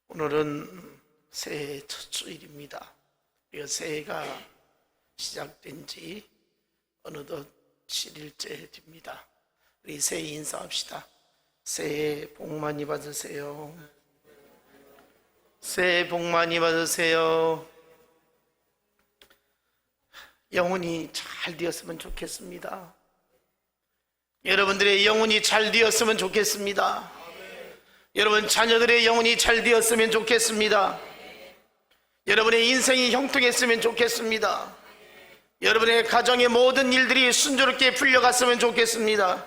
오늘은 새해 첫 주일입니다. 새해가 시작된 지 어느덧 7일째 됩니다. 우리 새해 인사합시다. 새해 복 많이 받으세요. 새해 복 많이 받으세요. 영혼이 잘 되었으면 좋겠습니다. 여러분들의 영혼이 잘 되었으면 좋겠습니다. 여러분 자녀들의 영혼이 잘 되었으면 좋겠습니다. 여러분의 인생이 형통했으면 좋겠습니다. 여러분의 가정의 모든 일들이 순조롭게 풀려갔으면 좋겠습니다.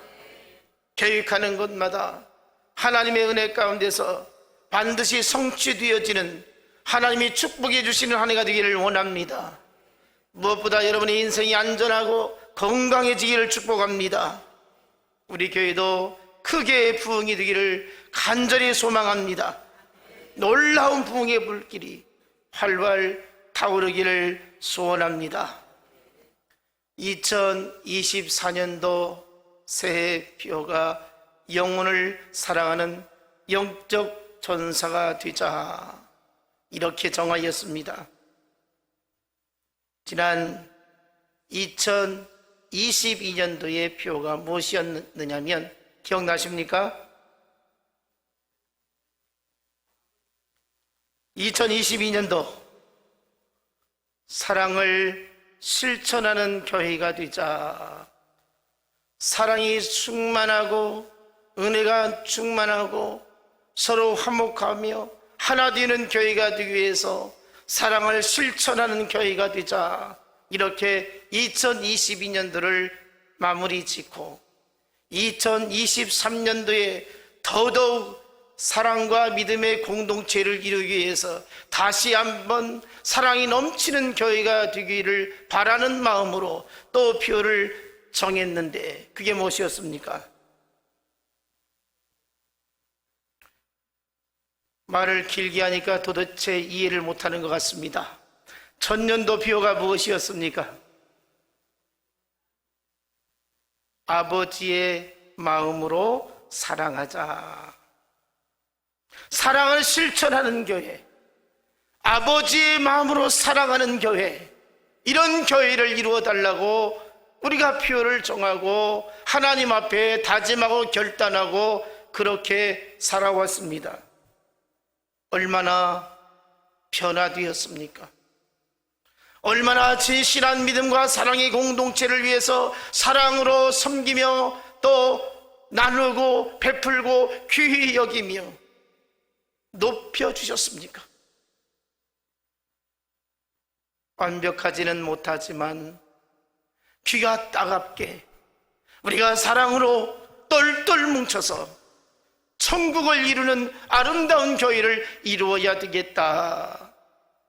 계획하는 것마다 하나님의 은혜 가운데서 반드시 성취되어지는 하나님이 축복해 주시는 한 해가 되기를 원합니다. 무엇보다 여러분의 인생이 안전하고 건강해지기를 축복합니다. 우리 교회도 크게 부흥이 되기를 간절히 소망합니다. 놀라운 부흥의 불길이 활활 타오르기를 소원합니다. 2024년도 새해 표가 영혼을 사랑하는 영적 전사가 되자, 이렇게 정하였습니다. 지난 2022년도의 표가 무엇이었느냐면 기억나십니까? 2022년도 사랑을 실천하는 교회가 되자, 사랑이 충만하고 은혜가 충만하고 서로 화목하며 하나 되는 교회가 되기 위해서 사랑을 실천하는 교회가 되자, 이렇게 2022년도를 마무리 짓고 2023년도에 더더욱 사랑과 믿음의 공동체를 이루기 위해서 다시 한번 사랑이 넘치는 교회가 되기를 바라는 마음으로 또 표를 정했는데, 그게 무엇이었습니까? 말을 길게 하니까 도대체 이해를 못하는 것 같습니다. 전년도 표가 무엇이었습니까? 아버지의 마음으로 사랑하자. 사랑을 실천하는 교회, 아버지의 마음으로 사랑하는 교회, 이런 교회를 이루어 달라고 우리가 표를 정하고 하나님 앞에 다짐하고 결단하고 그렇게 살아왔습니다. 얼마나 변화되었습니까? 얼마나 진실한 믿음과 사랑의 공동체를 위해서 사랑으로 섬기며 또 나누고 베풀고 귀히 여기며 높여주셨습니까? 완벽하지는 못하지만 귀가 따갑게 우리가 사랑으로 똘똘 뭉쳐서 천국을 이루는 아름다운 교회를 이루어야 되겠다,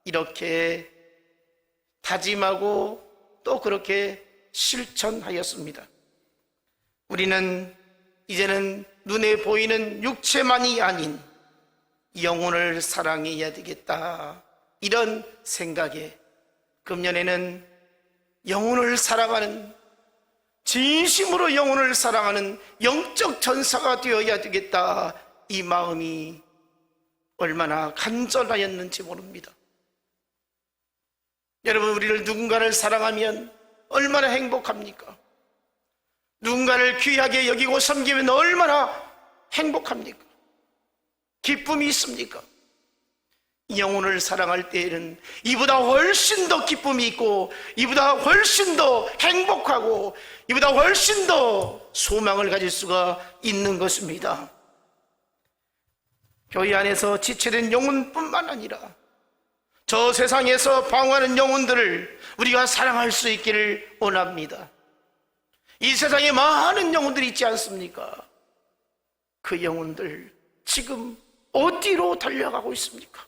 이렇게 다짐하고 또 그렇게 실천하였습니다. 우리는 이제는 눈에 보이는 육체만이 아닌 영혼을 사랑해야 되겠다, 이런 생각에 금년에는 영혼을 사랑하는, 진심으로 영혼을 사랑하는 영적 전사가 되어야 되겠다, 이 마음이 얼마나 간절하였는지 모릅니다. 여러분, 우리를 누군가를 사랑하면 얼마나 행복합니까? 누군가를 귀하게 여기고 섬기면 얼마나 행복합니까? 기쁨이 있습니까? 영혼을 사랑할 때에는 이보다 훨씬 더 기쁨이 있고, 이보다 훨씬 더 행복하고, 이보다 훨씬 더 소망을 가질 수가 있는 것입니다. 교회 안에서 지체된 영혼뿐만 아니라 저 세상에서 방황하는 영혼들을 우리가 사랑할 수 있기를 원합니다. 이 세상에 많은 영혼들이 있지 않습니까? 그 영혼들 지금 어디로 달려가고 있습니까?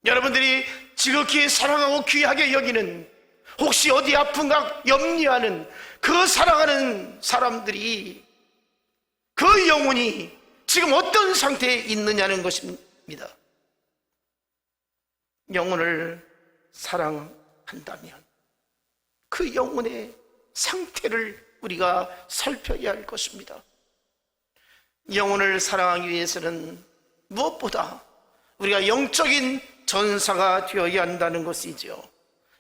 여러분들이 지극히 사랑하고 귀하게 여기는, 혹시 어디 아픈가 염려하는 그 사랑하는 사람들이, 그 영혼이 지금 어떤 상태에 있느냐는 것입니다. 영혼을 사랑한다면 그 영혼의 상태를 우리가 살펴야 할 것입니다. 영혼을 사랑하기 위해서는 무엇보다 우리가 영적인 전사가 되어야 한다는 것이죠.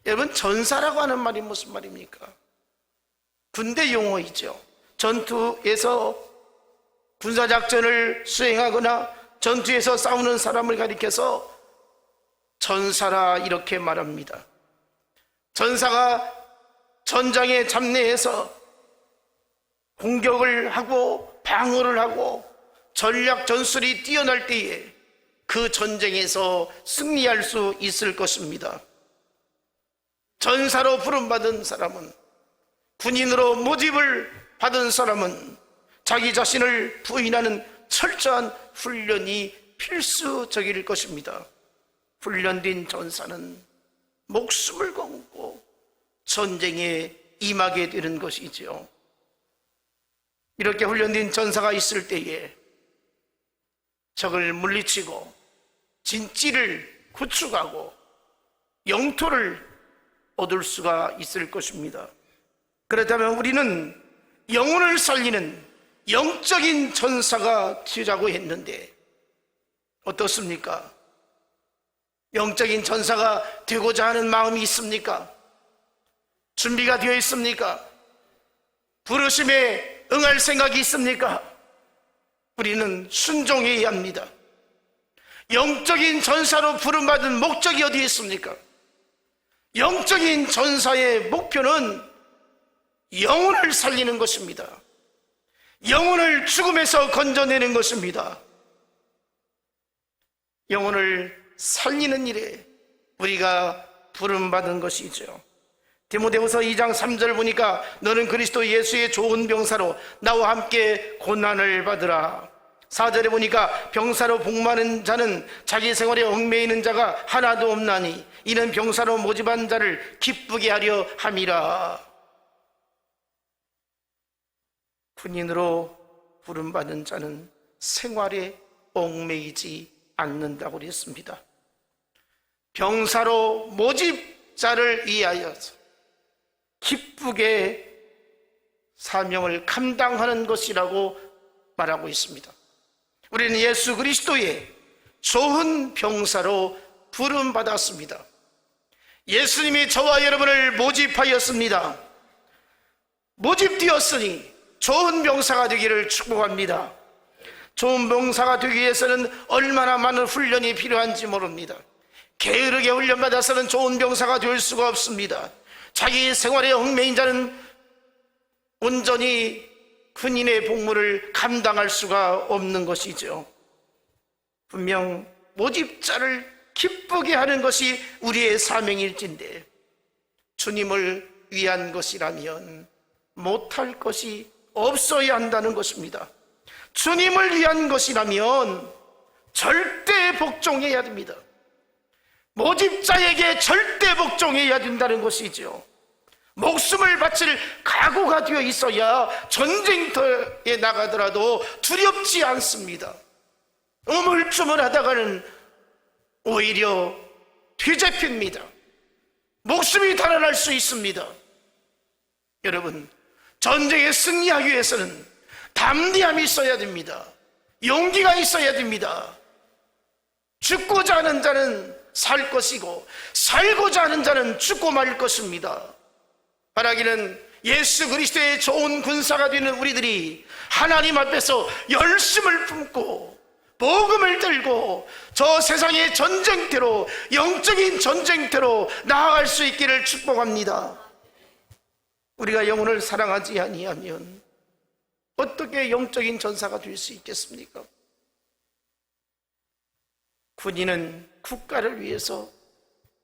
여러분, 전사라고 하는 말이 무슨 말입니까? 군대 용어이죠. 전투에서 군사작전을 수행하거나 전투에서 싸우는 사람을 가리켜서 전사라 이렇게 말합니다. 전사가 전장의 잡내에서 공격을 하고 방어를 하고 전략 전술이 뛰어날 때에 그 전쟁에서 승리할 수 있을 것입니다. 전사로 부름받은 사람은, 군인으로 모집을 받은 사람은 자기 자신을 부인하는 철저한 훈련이 필수적일 것입니다. 훈련된 전사는 목숨을 걸고 전쟁에 임하게 되는 것이지요. 이렇게 훈련된 전사가 있을 때에 적을 물리치고 진지를 구축하고 영토를 얻을 수가 있을 것입니다. 그렇다면 우리는 영혼을 살리는 영적인 전사가 되자고 했는데 어떻습니까? 영적인 전사가 되고자 하는 마음이 있습니까? 준비가 되어 있습니까? 부르심에 응할 생각이 있습니까? 우리는 순종해야 합니다. 영적인 전사로 부름받은 목적이 어디에 있습니까? 영적인 전사의 목표는 영혼을 살리는 것입니다. 영혼을 죽음에서 건져내는 것입니다. 영혼을 살리는 일에 우리가 부름받은 것이죠. 디모데후서 2장 3절 보니까 너는 그리스도 예수의 좋은 병사로 나와 함께 고난을 받으라. 4절에 보니까 병사로 복무하는 자는 자기 생활에 얽매이는 자가 하나도 없나니 이는 병사로 모집한 자를 기쁘게 하려 함이라. 군인으로 부름받은 자는 생활에 얽매이지 않는다고 그랬습니다. 병사로 모집자를 위하여서 기쁘게 사명을 감당하는 것이라고 말하고 있습니다. 우리는 예수 그리스도의 좋은 병사로 부름받았습니다. 예수님이 저와 여러분을 모집하였습니다. 모집되었으니 좋은 병사가 되기를 축복합니다. 좋은 병사가 되기 위해서는 얼마나 많은 훈련이 필요한지 모릅니다. 게으르게 훈련받아서는 좋은 병사가 될 수가 없습니다. 자기 생활에 얽매인 자는 온전히 군인의 복무를 감당할 수가 없는 것이죠. 분명 모집자를 기쁘게 하는 것이 우리의 사명일진데 주님을 위한 것이라면 못할 것이 없어야 한다는 것입니다. 주님을 위한 것이라면 절대 복종해야 됩니다. 모집자에게 절대 복종해야 된다는 것이죠. 목숨을 바칠 각오가 되어 있어야 전쟁터에 나가더라도 두렵지 않습니다. 우물쭈물하다가는 오히려 뒤집힙니다. 목숨이 달아날 수 있습니다. 여러분, 전쟁에 승리하기 위해서는 담대함이 있어야 됩니다. 용기가 있어야 됩니다. 죽고자 하는 자는 살 것이고 살고자 하는 자는 죽고 말 것입니다. 바라기는 예수 그리스도의 좋은 군사가 되는 우리들이 하나님 앞에서 열심을 품고 복음을 들고 저 세상의 전쟁터로, 영적인 전쟁터로 나아갈 수 있기를 축복합니다. 우리가 영혼을 사랑하지 아니하면 어떻게 영적인 전사가 될 수 있겠습니까? 군인은 국가를 위해서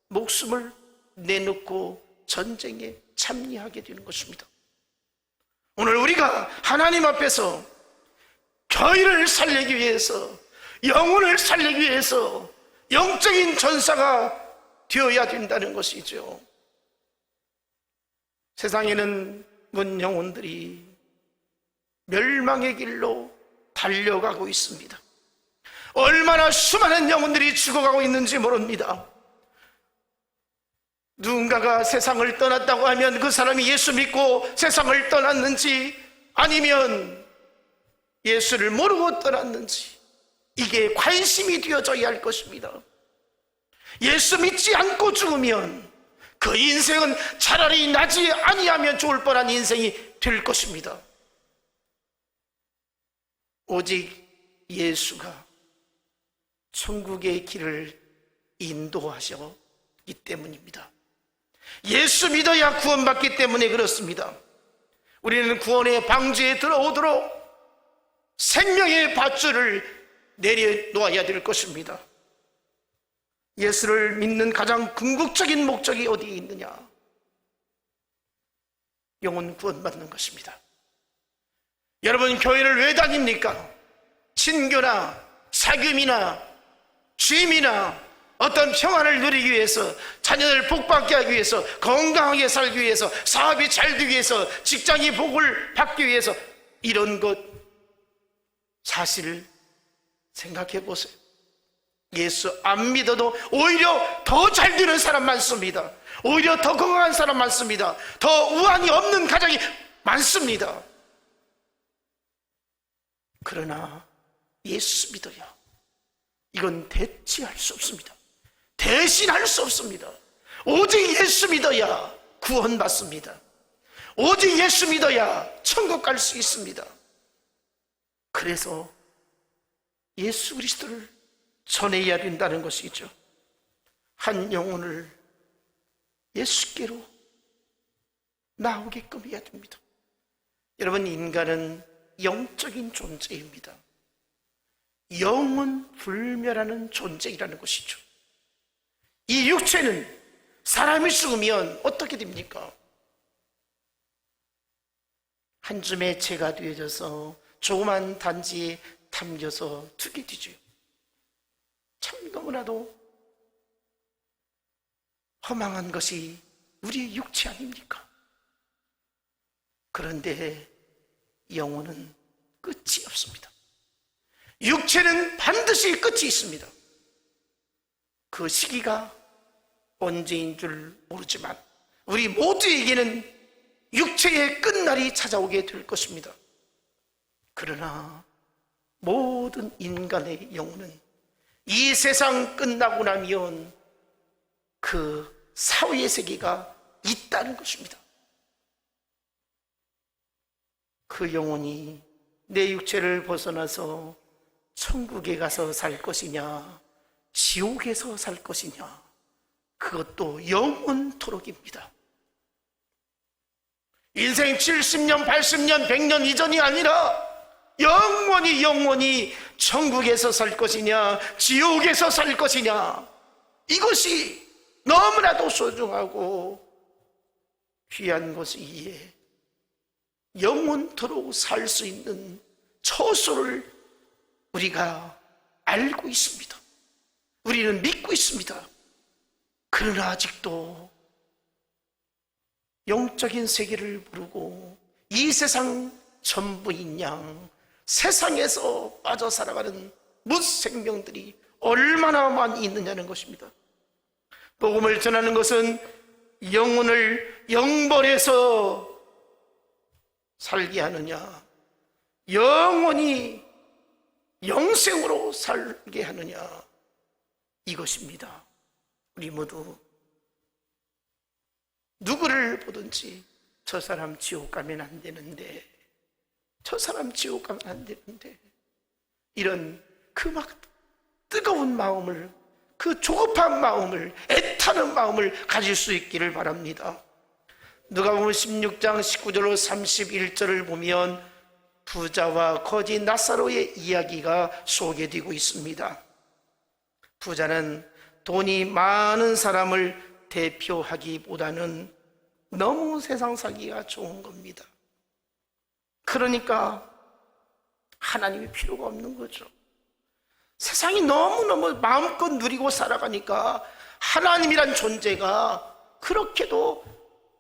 목숨을 내놓고 전쟁에 참여하게 되는 것입니다. 오늘 우리가 하나님 앞에서 교회를 살리기 위해서, 영혼을 살리기 위해서 영적인 전사가 되어야 된다는 것이죠. 세상에는 문 영혼들이 멸망의 길로 달려가고 있습니다. 얼마나 수많은 영혼들이 죽어가고 있는지 모릅니다. 누군가가 세상을 떠났다고 하면 그 사람이 예수 믿고 세상을 떠났는지 아니면 예수를 모르고 떠났는지 이게 관심이 되어져야 할 것입니다. 예수 믿지 않고 죽으면 그 인생은 차라리 나지 아니하면 좋을 뻔한 인생이 될 것입니다. 오직 예수가 천국의 길을 인도하셨기 때문입니다. 예수 믿어야 구원받기 때문에 그렇습니다. 우리는 구원의 방주에 들어오도록 생명의 밧줄을 내려놓아야 될 것입니다. 예수를 믿는 가장 궁극적인 목적이 어디에 있느냐? 영혼 구원받는 것입니다. 여러분, 교회를 왜 다닙니까? 친교나 사귐이나 쉼이나 어떤 평안을 누리기 위해서, 자녀를 복받게 하기 위해서, 건강하게 살기 위해서, 사업이 잘 되기 위해서, 직장이 복을 받기 위해서, 이런 것 사실 생각해 보세요. 예수 안 믿어도 오히려 더 잘 되는 사람 많습니다. 오히려 더 건강한 사람 많습니다. 더 우환이 없는 가정이 많습니다. 그러나 예수 믿어야 이건 대체할 수 없습니다. 대신할 수 없습니다. 오직 예수 믿어야 구원받습니다. 오직 예수 믿어야 천국 갈 수 있습니다. 그래서 예수 그리스도를 전해야 된다는 것이죠. 한 영혼을 예수께로 나오게끔 해야 됩니다. 여러분, 인간은 영적인 존재입니다. 영은 불멸하는 존재이라는 것이죠. 이 육체는 사람이 죽으면 어떻게 됩니까? 한 줌의 재가 되어져서 조그만 단지에 담겨서 두게 되죠. 참 너무나도 허망한 것이 우리의 육체 아닙니까? 그런데 영혼은 끝이 없습니다. 육체는 반드시 끝이 있습니다. 그 시기가 언제인 줄 모르지만 우리 모두에게는 육체의 끝날이 찾아오게 될 것입니다. 그러나 모든 인간의 영혼은 이 세상 끝나고 나면 그 사후의 세계가 있다는 것입니다. 그 영혼이 내 육체를 벗어나서 천국에 가서 살 것이냐, 지옥에서 살 것이냐, 그것도 영원토록입니다. 인생 70년, 80년, 100년 이전이 아니라 영원히 천국에서 살 것이냐, 지옥에서 살 것이냐, 이것이 너무나도 소중하고 귀한 것이기에 영원토록 살 수 있는 처소를 우리가 알고 있습니다. 우리는 믿고 있습니다. 그러나 아직도 영적인 세계를 모르고 이 세상 전부인 양 세상에서 빠져 살아가는 무생명들이 얼마나 많이 있느냐는 것입니다. 복음을 전하는 것은 영혼을 영벌에서 살게 하느냐, 영원히 영생으로 살게 하느냐, 이것입니다. 우리 모두 누구를 보든지 저 사람 지옥 가면 안 되는데, 저 사람 지옥 가면 안 되는데, 이런 그 막 뜨거운 마음을, 그 조급한 마음을, 애타는 마음을 가질 수 있기를 바랍니다. 누가복음 16장 19절로 31절을 보면 부자와 거지 나사로의 이야기가 소개되고 있습니다. 부자는 돈이 많은 사람을 대표하기보다는 너무 세상 살기가 좋은 겁니다. 그러니까 하나님이 필요가 없는 거죠. 세상이 너무너무 마음껏 누리고 살아가니까 하나님이란 존재가 그렇게도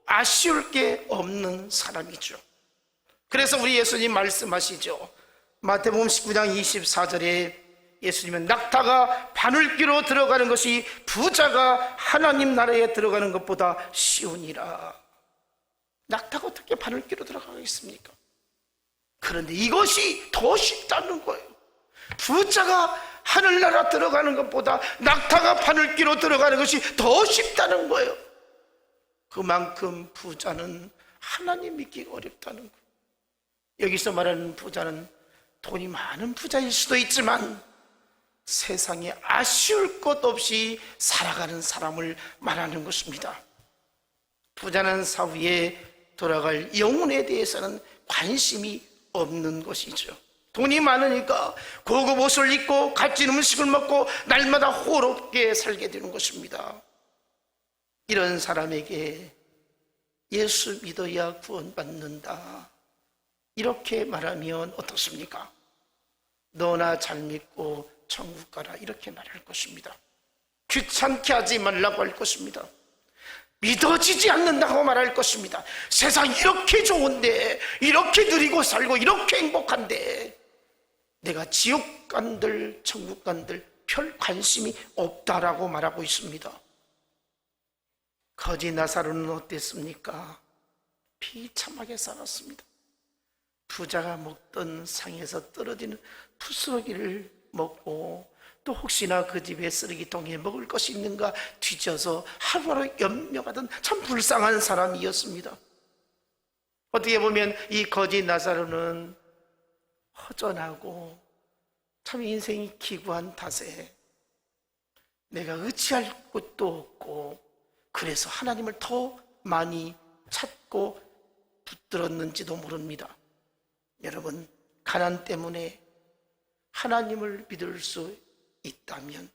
아쉬울 게 없는 사람이죠. 그래서 우리 예수님 말씀하시죠. 마태복음 19장 24절에 예수님은 낙타가 바늘귀로 들어가는 것이 부자가 하나님 나라에 들어가는 것보다 쉬우니라. 낙타가 어떻게 바늘귀로 들어가겠습니까? 그런데 이것이 더 쉽다는 거예요. 부자가 하늘나라 들어가는 것보다 낙타가 바늘기로 들어가는 것이 더 쉽다는 거예요. 그만큼 부자는 하나님 믿기가 어렵다는 거예요. 여기서 말하는 부자는 돈이 많은 부자일 수도 있지만 세상에 아쉬울 것 없이 살아가는 사람을 말하는 것입니다. 부자는 사후에 돌아갈 영혼에 대해서는 관심이 없는 것이죠. 돈이 많으니까 고급 옷을 입고 값진 음식을 먹고 날마다 호롭게 살게 되는 것입니다. 이런 사람에게 예수 믿어야 구원받는다, 이렇게 말하면 어떻습니까? 너나 잘 믿고 천국 가라, 이렇게 말할 것입니다. 귀찮게 하지 말라고 할 것입니다. 믿어지지 않는다고 말할 것입니다. 세상 이렇게 좋은데, 이렇게 누리고 살고 이렇게 행복한데 내가 지옥 간들 천국 간들 별 관심이 없다라고 말하고 있습니다. 거지 나사로는 어땠습니까? 비참하게 살았습니다. 부자가 먹던 상에서 떨어지는 부스러기를 먹고, 또 혹시나 그 집에 쓰레기통에 먹을 것이 있는가 뒤져서 하루하루 염려하던 참 불쌍한 사람이었습니다. 어떻게 보면 이 거지 나사로는 허전하고 참 인생이 기구한 탓에 내가 의지할 곳도 없고, 그래서 하나님을 더 많이 찾고 붙들었는지도 모릅니다. 여러분, 가난 때문에 하나님을 믿을 수 있다면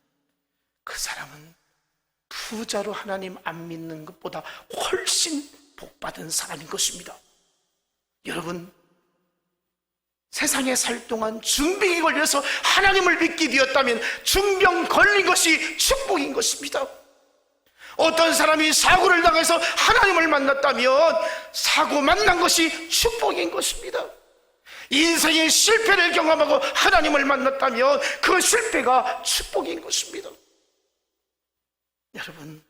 그 사람은 부자로 하나님 안 믿는 것보다 훨씬 복받은 사람인 것입니다. 여러분, 세상에 살 동안 중병이 걸려서 하나님을 믿게 되었다면 중병 걸린 것이 축복인 것입니다. 어떤 사람이 사고를 당해서 하나님을 만났다면 사고 만난 것이 축복인 것입니다. 인생의 실패를 경험하고 하나님을 만났다면 그 실패가 축복인 것입니다. 여러분,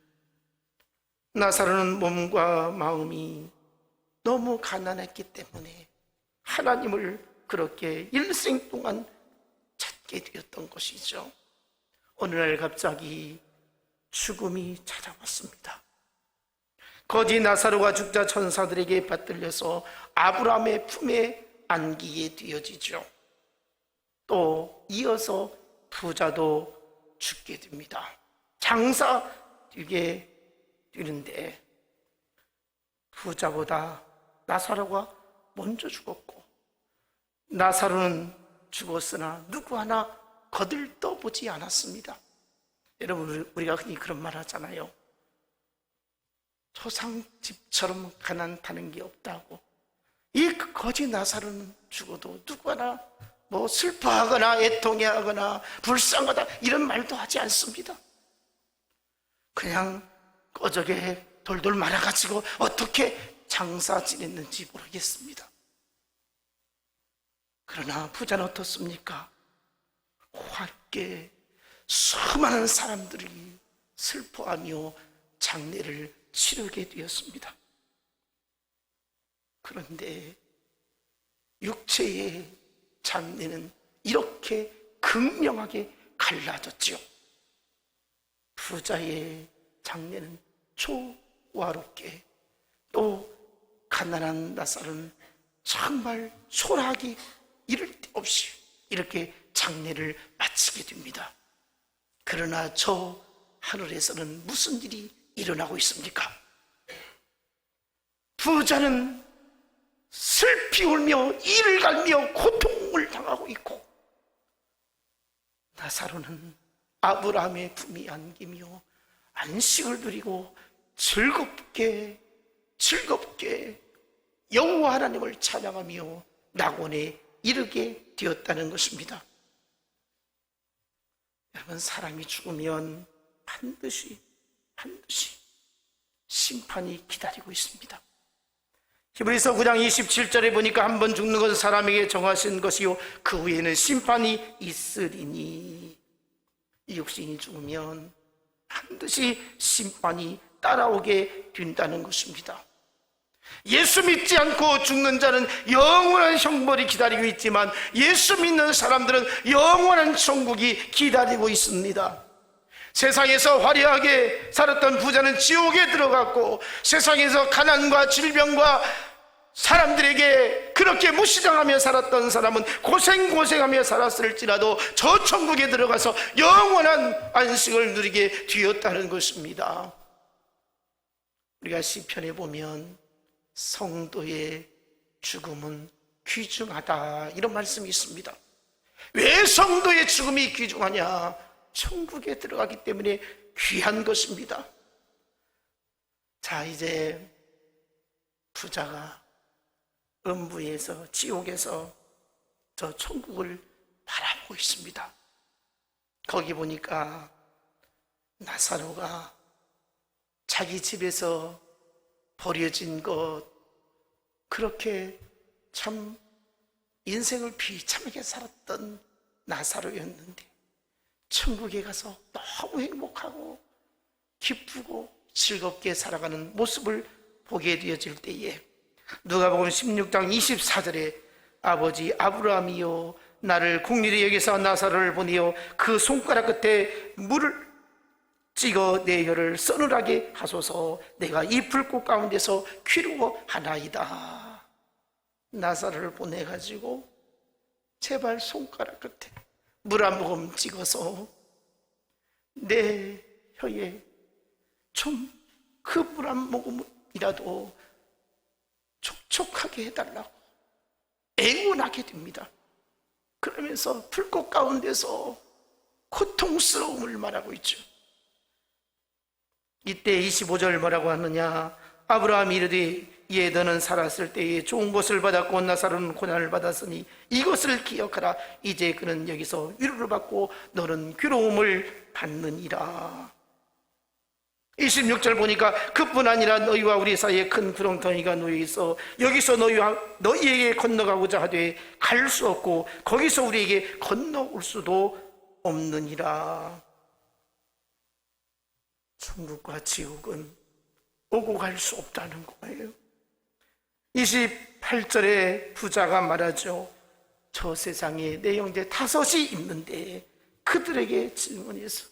나사로는 몸과 마음이 너무 가난했기 때문에 하나님을 그렇게 일생 동안 찾게 되었던 것이죠. 어느 날 갑자기 죽음이 찾아왔습니다. 거지 나사로가 죽자 천사들에게 받들려서 아브라함의 품에 안기게 되어지죠. 또 이어서 부자도 죽게 됩니다. 장사 뛰게 되는데 부자보다 나사로가 먼저 죽었고, 나사로는 죽었으나 누구 하나 거들떠보지 않았습니다. 여러분, 우리가 흔히 그런 말 하잖아요. 초상집처럼 가난하는 게 없다고. 이 거지 나사로는 죽어도 누구 하나 슬퍼하거나 애통해하거나 불쌍하다 이런 말도 하지 않습니다. 그냥 꺼적에 돌돌 말아가지고 어떻게 장사 지냈는지 모르겠습니다. 그러나 부자는 어떻습니까? 함께 수많은 사람들이 슬퍼하며 장례를 치르게 되었습니다. 그런데 육체의 장례는 이렇게 극명하게 갈라졌죠. 부자의 장례는 초화롭게, 또 가난한 나사로는 정말 초라하게 이를 데 없이 이렇게 장례를 마치게 됩니다. 그러나 저 하늘에서는 무슨 일이 일어나고 있습니까? 부자는 슬피 울며 이를 갈며 고통을 당하고 있고, 나사로는 아브라함의 품이 안기며 안식을 누리고 즐겁게 여호와 하나님을 찬양하며 낙원에 이르게 되었다는 것입니다. 여러분, 사람이 죽으면 반드시 심판이 기다리고 있습니다. 히브리서 9장 27절에 보니까 한 번 죽는 것은 사람에게 정하신 것이요 그 후에는 심판이 있으리니, 이 육신이 죽으면 반드시 심판이 따라오게 된다는 것입니다. 예수 믿지 않고 죽는 자는 영원한 형벌이 기다리고 있지만 예수 믿는 사람들은 영원한 천국이 기다리고 있습니다. 세상에서 화려하게 살았던 부자는 지옥에 들어갔고, 세상에서 가난과 질병과 사람들에게 그렇게 무시당하며 살았던 사람은 고생하며 살았을지라도 저 천국에 들어가서 영원한 안식을 누리게 되었다는 것입니다. 우리가 시편에 보면 성도의 죽음은 귀중하다, 이런 말씀이 있습니다. 왜 성도의 죽음이 귀중하냐? 천국에 들어가기 때문에 귀한 것입니다. 자, 이제 부자가 음부에서, 지옥에서 저 천국을 바라보고 있습니다. 거기 보니까 나사로가 자기 집에서 버려진 것, 그렇게 참 인생을 비참하게 살았던 나사로였는데 천국에 가서 너무 행복하고 기쁘고 즐겁게 살아가는 모습을 보게 되어질 때에 누가복음 16장 24절에 아버지 아브라함이요, 나를 긍휼히 여기서 나사로를 보내어 그 손가락 끝에 물을 찍어 내 혀를 서늘하게 하소서, 내가 이 불꽃 가운데서 귀로워하나이다. 나사로를 보내가지고 제발 손가락 끝에 물 한 모금 찍어서 내 혀에 좀 그 물 한 모금이라도 촉촉하게 해달라고 애원하게 됩니다. 그러면서 불꽃 가운데서 고통스러움을 말하고 있죠. 이때 25절 뭐라고 하느냐? 아브라함이 이르되 이에 너는 살았을 때에 좋은 것을 받았고 나사로는 고난을 받았으니 이것을 기억하라. 이제 그는 여기서 위로를 받고 너는 괴로움을 받느니라. 26절 보니까 그뿐 아니라 너희와 우리 사이에 큰 구렁텅이가 놓여 있어 여기서 너희에게 건너가고자 하되 갈 수 없고 거기서 우리에게 건너올 수도 없느니라. 천국과 지옥은 오고 갈 수 없다는 거예요. 28절에 부자가 말하죠. 저 세상에 내 형제 5이 있는데 그들에게 질문해서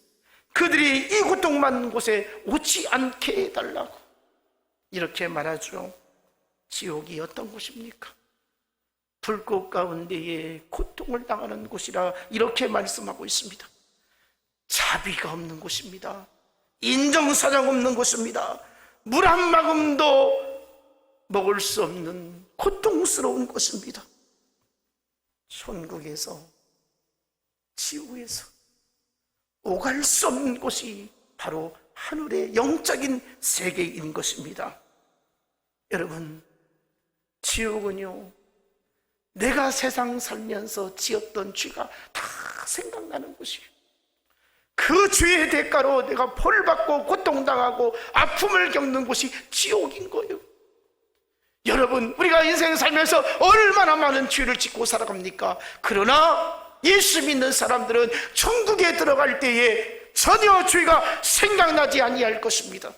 그들이 이 고통 많은 곳에 오지 않게 해달라고 이렇게 말하죠. 지옥이 어떤 곳입니까? 불꽃 가운데에 고통을 당하는 곳이라 이렇게 말씀하고 있습니다. 자비가 없는 곳입니다. 인정사정 없는 곳입니다. 물 한 모금도 먹을 수 없는 고통스러운 곳입니다. 천국에서, 지옥에서 오갈 수 없는 곳이 바로 하늘의 영적인 세계인 것입니다. 여러분, 지옥은요, 내가 세상 살면서 지었던 죄가 다 생각나는 곳이에요. 그 죄의 대가로 내가 벌을 받고 고통당하고 아픔을 겪는 곳이 지옥인 거예요. 여러분, 우리가 인생 살면서 얼마나 많은 죄를 짓고 살아갑니까? 그러나 예수 믿는 사람들은 천국에 들어갈 때에 전혀 죄가 생각나지 아니할 것입니다.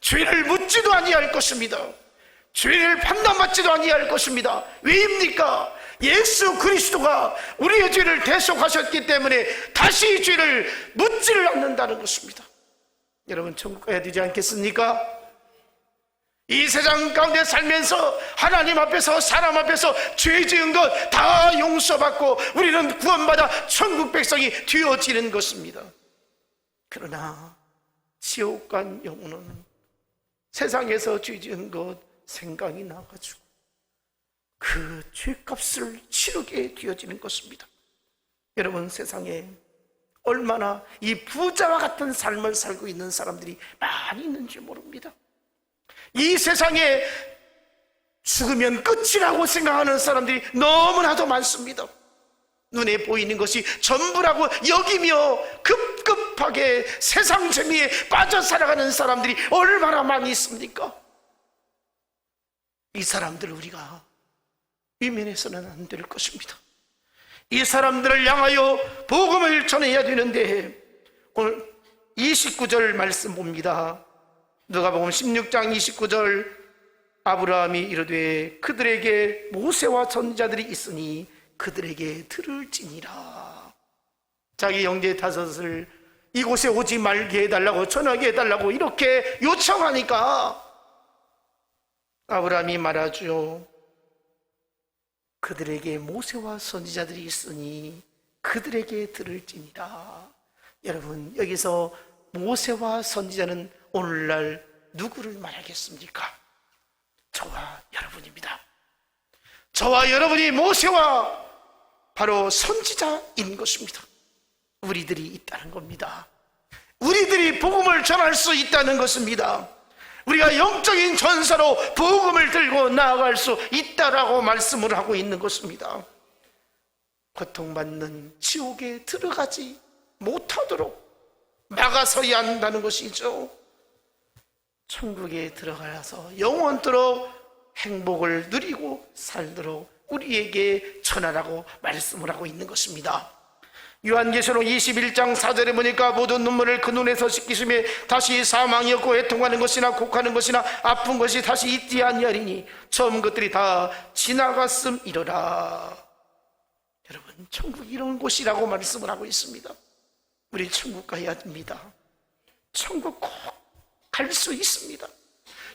죄를 묻지도 아니할 것입니다. 죄를 판단받지도 아니할 것입니다. 왜입니까? 예수 그리스도가 우리의 죄를 대속하셨기 때문에 다시 죄를 묻지를 않는다는 것입니다. 여러분, 천국 가야 되지 않겠습니까? 이 세상 가운데 살면서 하나님 앞에서 사람 앞에서 죄 지은 것 다 용서받고 우리는 구원받아 천국 백성이 되어지는 것입니다. 그러나 지옥 간 영혼은 세상에서 죄 지은 것 생각이 나가지고 그 죄값을 치르게 되어지는 것입니다. 여러분, 세상에 얼마나 이 부자와 같은 삶을 살고 있는 사람들이 많이 있는지 모릅니다. 이 세상에 죽으면 끝이라고 생각하는 사람들이 너무나도 많습니다. 눈에 보이는 것이 전부라고 여기며 급급하게 세상 재미에 빠져 살아가는 사람들이 얼마나 많이 있습니까? 이 사람들을 우리가 외면해서는 안 될 것입니다. 이 사람들을 향하여 복음을 전해야 되는데 오늘 29절 말씀 봅니다. 누가복음 16장 29절 아브라함이 이르되 그들에게 모세와 선지자들이 있으니 그들에게 들을지니라. 자기 형제 다섯을 이곳에 오지 말게 해달라고, 전하게 해달라고 이렇게 요청하니까 아브라함이 말하죠. 그들에게 모세와 선지자들이 있으니 그들에게 들을지니라. 여러분, 여기서 모세와 선지자는 오늘날 누구를 말하겠습니까? 저와 여러분입니다. 저와 여러분이 모세와 바로 선지자인 것입니다. 우리들이 있다는 겁니다. 우리들이 복음을 전할 수 있다는 것입니다. 우리가 영적인 전사로 복음을 들고 나아갈 수 있다라고 말씀을 하고 있는 것입니다. 고통받는 지옥에 들어가지 못하도록 막아서야 한다는 것이죠. 천국에 들어가서 영원토록 행복을 누리고 살도록 우리에게 전하라고 말씀을 하고 있는 것입니다. 요한계시록 21장 4절에 보니까 모든 눈물을 그 눈에서 씻기심에 다시 사망이 없고 애통하는 것이나 곡하는 것이나 아픈 것이 다시 있지 아니하리니 처음 것들이 다 지나갔음이로라. 여러분, 천국 이런 곳이라고 말씀을 하고 있습니다. 우리 천국 가야 됩니다. 천국 꼭 갈 수 있습니다.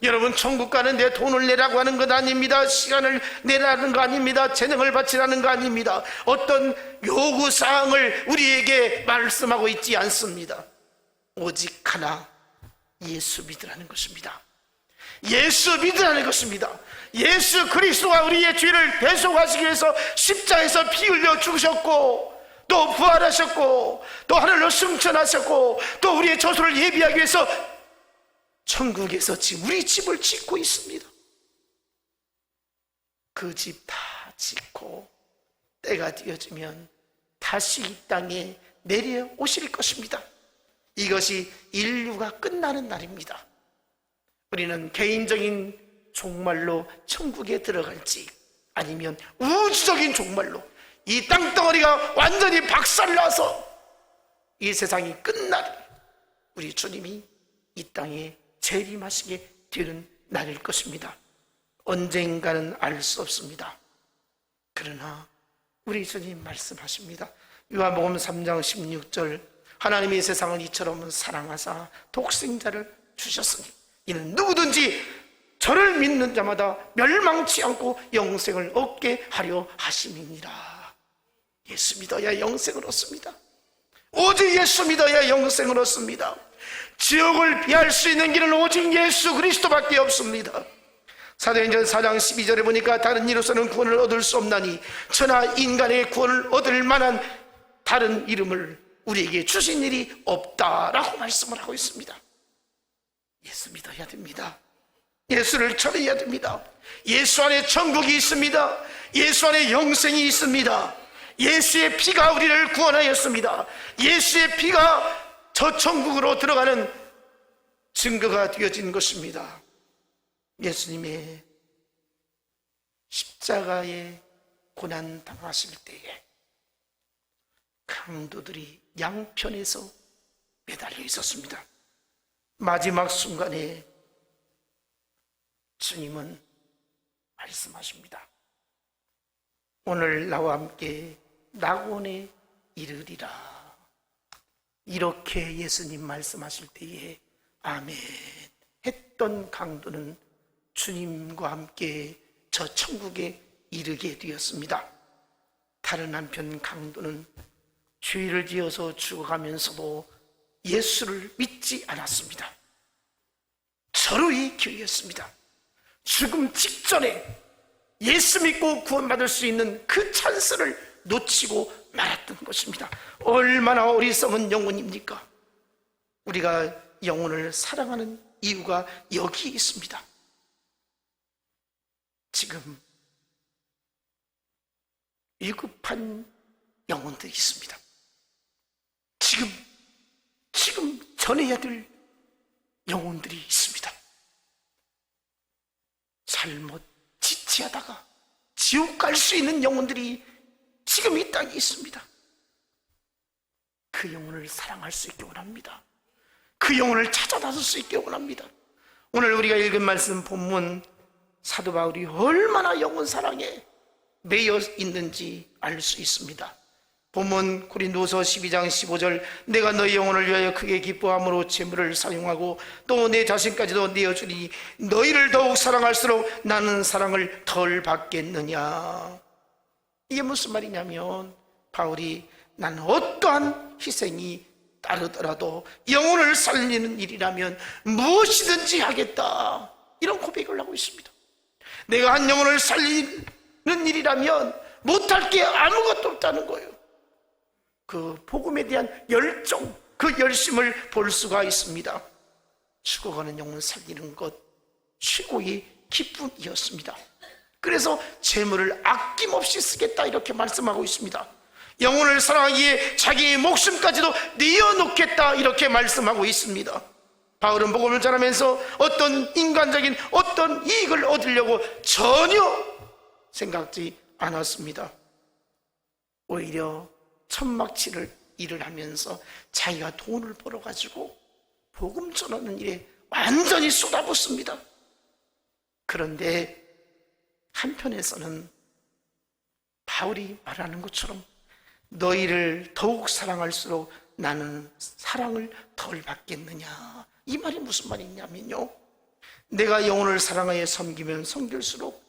여러분, 천국 가는데 돈을 내라고 하는 것 아닙니다. 시간을 내라는 거 아닙니다. 재능을 바치라는 거 아닙니다. 어떤 요구사항을 우리에게 말씀하고 있지 않습니다. 오직 하나, 예수 믿으라는 것입니다. 예수 믿으라는 것입니다. 예수 그리스도가 우리의 죄를 대속하시기 위해서 십자가에서 피 흘려 죽으셨고 또 부활하셨고 또 하늘로 승천하셨고 또 우리의 저소를 예비하기 위해서 천국에서 지금 우리 집을 짓고 있습니다. 그 집 다 짓고 때가 되어지면 다시 이 땅에 내려오실 것입니다. 이것이 인류가 끝나는 날입니다. 우리는 개인적인 종말로 천국에 들어갈지 아니면 우주적인 종말로 이 땅덩어리가 완전히 박살나서 이 세상이 끝날 우리 주님이 이 땅에 재림하시게 되는 날일 것입니다. 언젠가는 알 수 없습니다. 그러나 우리 주님 말씀하십니다. 요한복음 3장 16절 하나님이 세상을 이처럼 사랑하사 독생자를 주셨으니 이는 누구든지 저를 믿는 자마다 멸망치 않고 영생을 얻게 하려 하심이니라. 예수 믿어야 영생을 얻습니다. 오직 예수 믿어야 영생을 얻습니다. 지옥을 피할 수 있는 길은 오직 예수 그리스도밖에 없습니다. 사도행전 4장 12절에 보니까 다른 이로서는 구원을 얻을 수 없나니 천하 인간의 구원을 얻을 만한 다른 이름을 우리에게 주신 일이 없다라고 말씀을 하고 있습니다. 예수 믿어야 됩니다. 예수를 전해야 됩니다. 예수 안에 천국이 있습니다. 예수 안에 영생이 있습니다. 예수의 피가 우리를 구원하였습니다. 예수의 피가 저 천국으로 들어가는 증거가 되어진 것입니다. 예수님의 십자가에 고난 당하실 때에 강도들이 양편에서 매달려 있었습니다. 마지막 순간에 주님은 말씀하십니다. 오늘 나와 함께 낙원에 이르리라. 이렇게 예수님 말씀하실 때에 아멘 했던 강도는 주님과 함께 저 천국에 이르게 되었습니다. 다른 한편 강도는 죄를 지어서 죽어가면서도 예수를 믿지 않았습니다. 절호의 기회였습니다. 죽음 직전에 예수 믿고 구원받을 수 있는 그 찬스를 놓치고 말았던 것입니다. 얼마나 어리석은 영혼입니까? 우리가 영혼을 사랑하는 이유가 여기 있습니다. 지금 위급한 영혼들이 있습니다. 지금 전해야 될 영혼들이 있습니다. 잘못 지체하다가 지옥 갈 수 있는 영혼들이 지금 이 땅에 있습니다. 그 영혼을 사랑할 수 있게 원합니다. 그 영혼을 찾아 나설 수 있게 원합니다. 오늘 우리가 읽은 말씀 본문 사도 바울이 얼마나 영혼 사랑에 매여 있는지 알 수 있습니다. 본문 고린도서 12장 15절, 내가 너희 영혼을 위하여 크게 기뻐함으로 재물을 사용하고 또 내 자신까지도 내어주니 너희를 더욱 사랑할수록 나는 사랑을 덜 받겠느냐. 이게 무슨 말이냐면, 바울이 난 어떠한 희생이 따르더라도 영혼을 살리는 일이라면 무엇이든지 하겠다, 이런 고백을 하고 있습니다. 내가 한 영혼을 살리는 일이라면 못할 게 아무것도 없다는 거예요. 그 복음에 대한 열정, 그 열심을 볼 수가 있습니다. 죽어가는 영혼 살리는 것 최고의 기쁨이었습니다. 그래서 재물을 아낌없이 쓰겠다, 이렇게 말씀하고 있습니다. 영혼을 사랑하기에 자기의 목숨까지도 내어놓겠다, 이렇게 말씀하고 있습니다. 바울은 복음을 전하면서 어떤 인간적인 어떤 이익을 얻으려고 전혀 생각지 않았습니다. 오히려 천막치를 일을 하면서 자기가 돈을 벌어가지고 복음 전하는 일에 완전히 쏟아붓습니다. 그런데 한편에서는 바울이 말하는 것처럼 너희를 더욱 사랑할수록 나는 사랑을 덜 받겠느냐, 이 말이 무슨 말이냐면요, 내가 영혼을 사랑하여 섬기면 섬길수록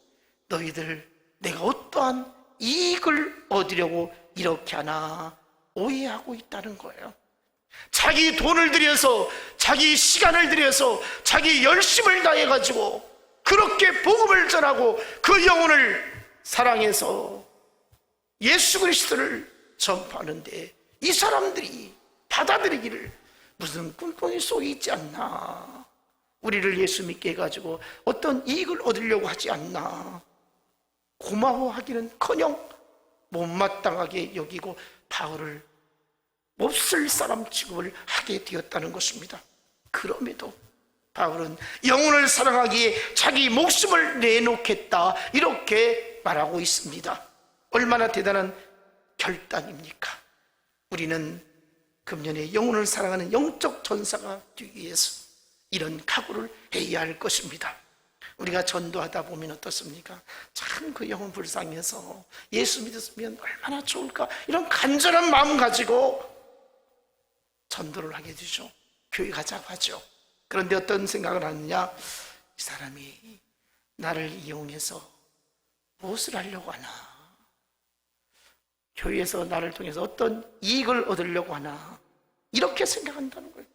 너희들 내가 어떠한 이익을 얻으려고 이렇게 하나 오해하고 있다는 거예요. 자기 돈을 들여서, 자기 시간을 들여서, 자기 열심을 다해가지고 그렇게 복음을 전하고 그 영혼을 사랑해서 예수 그리스도를 전파하는데 이 사람들이 받아들이기를 무슨 꿍꿍이 속에 있지 않나, 우리를 예수 믿게 해가지고 어떤 이익을 얻으려고 하지 않나, 고마워하기는커녕 못마땅하게 여기고 바울을 몹쓸 사람 취급을 하게 되었다는 것입니다. 그럼에도 바울은 영혼을 사랑하기에 자기 목숨을 내놓겠다, 이렇게 말하고 있습니다. 얼마나 대단한 결단입니까? 우리는 금년에 영혼을 사랑하는 영적 전사가 되기 위해서 이런 각오를 해야 할 것입니다. 우리가 전도하다 보면 어떻습니까? 참 그 영혼 불쌍해서 예수 믿었으면 얼마나 좋을까, 이런 간절한 마음 가지고 전도를 하게 되죠. 교회 가자고 하죠. 그런데 어떤 생각을 하느냐, 이 사람이 나를 이용해서 무엇을 하려고 하나, 교회에서 나를 통해서 어떤 이익을 얻으려고 하나, 이렇게 생각한다는 거예요.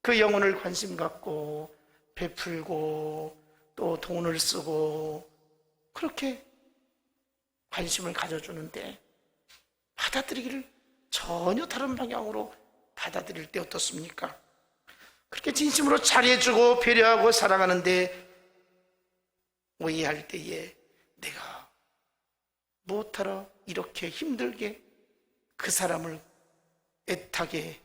그 영혼을 관심 갖고 베풀고 또 돈을 쓰고 그렇게 관심을 가져주는데 받아들이기를 전혀 다른 방향으로 받아들일 때 어떻습니까? 그렇게 진심으로 잘해주고 배려하고 사랑하는데 오해할 때에 내가 무엇하러 이렇게 힘들게 그 사람을 애타게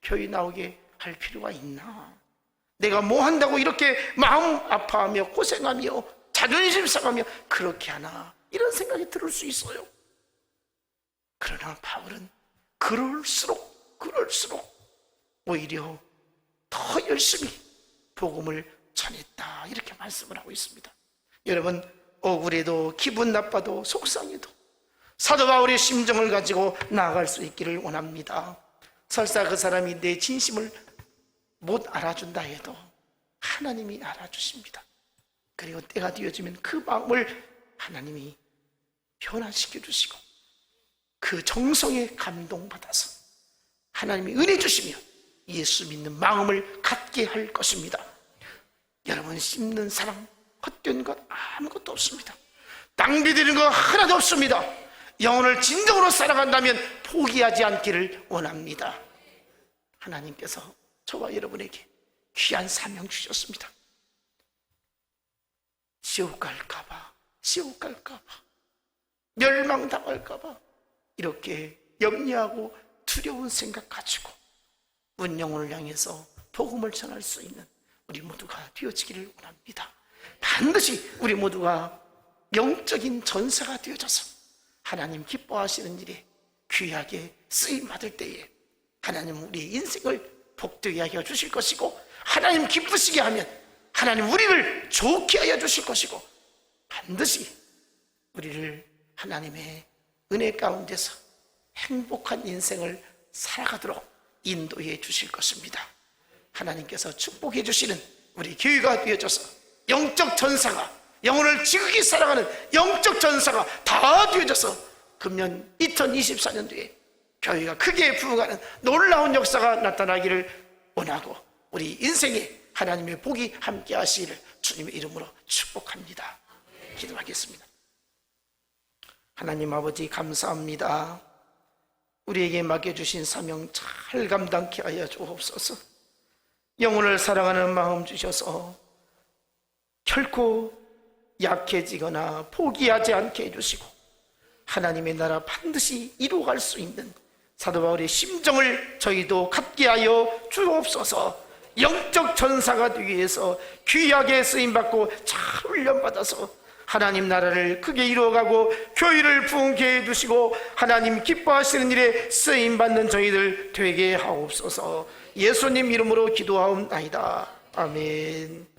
교회 나오게 할 필요가 있나? 내가 뭐 한다고 이렇게 마음 아파하며 고생하며 자존심 상하며 그렇게 하나, 이런 생각이 들을 수 있어요. 그러나 바울은 그럴수록 오히려 더 열심히 복음을 전했다, 이렇게 말씀을 하고 있습니다. 여러분, 억울해도 기분 나빠도 속상해도 사도 바울의 심정을 가지고 나아갈 수 있기를 원합니다. 설사 그 사람이 내 진심을 못 알아준다 해도 하나님이 알아주십니다. 그리고 때가 되어지면 그 마음을 하나님이 변화시켜 주시고 그 정성에 감동받아서 하나님이 은혜 주시며 예수 믿는 마음을 갖게 할 것입니다. 여러분, 씹는 사랑 헛된 것 아무것도 없습니다. 낭비되는 거 하나도 없습니다. 영혼을 진정으로 사랑한다면 포기하지 않기를 원합니다. 하나님께서 저와 여러분에게 귀한 사명 주셨습니다. 지옥 갈까봐, 멸망당할까봐 이렇게 염려하고 두려운 생각 가지고 문영혼을 향해서 복음을 전할 수 있는 우리 모두가 되어지기를 원합니다. 반드시 우리 모두가 영적인 전사가 되어져서 하나님 기뻐하시는 일에 귀하게 쓰임받을 때에 하나님 우리의 인생을 복되게 하여 주실 것이고, 하나님 기쁘시게 하면 하나님 우리를 좋게 하여 주실 것이고, 반드시 우리를 하나님의 은혜 가운데서 행복한 인생을 살아가도록 인도해 주실 것입니다. 하나님께서 축복해 주시는 우리 교회가 되어줘서 영적 전사가, 영혼을 지극히 사랑하는 영적 전사가 다 되어져서 금년 2024년도에 교회가 크게 부흥하는 놀라운 역사가 나타나기를 원하고 우리 인생에 하나님의 복이 함께 하시기를 주님의 이름으로 축복합니다. 기도하겠습니다. 하나님 아버지 감사합니다. 우리에게 맡겨주신 사명 잘 감당케 하여 주옵소서. 영혼을 사랑하는 마음 주셔서 결코 약해지거나 포기하지 않게 해주시고 하나님의 나라 반드시 이루어갈 수 있는 사도 바울의 심정을 저희도 갖게 하여 주옵소서. 영적 전사가 되기 위해서 귀하게 쓰임받고 잘 훈련받아서 하나님 나라를 크게 이루어가고 교회를 부흥케 해주시고 하나님 기뻐하시는 일에 쓰임받는 저희들 되게 하옵소서. 예수님 이름으로 기도하옵나이다. 아멘.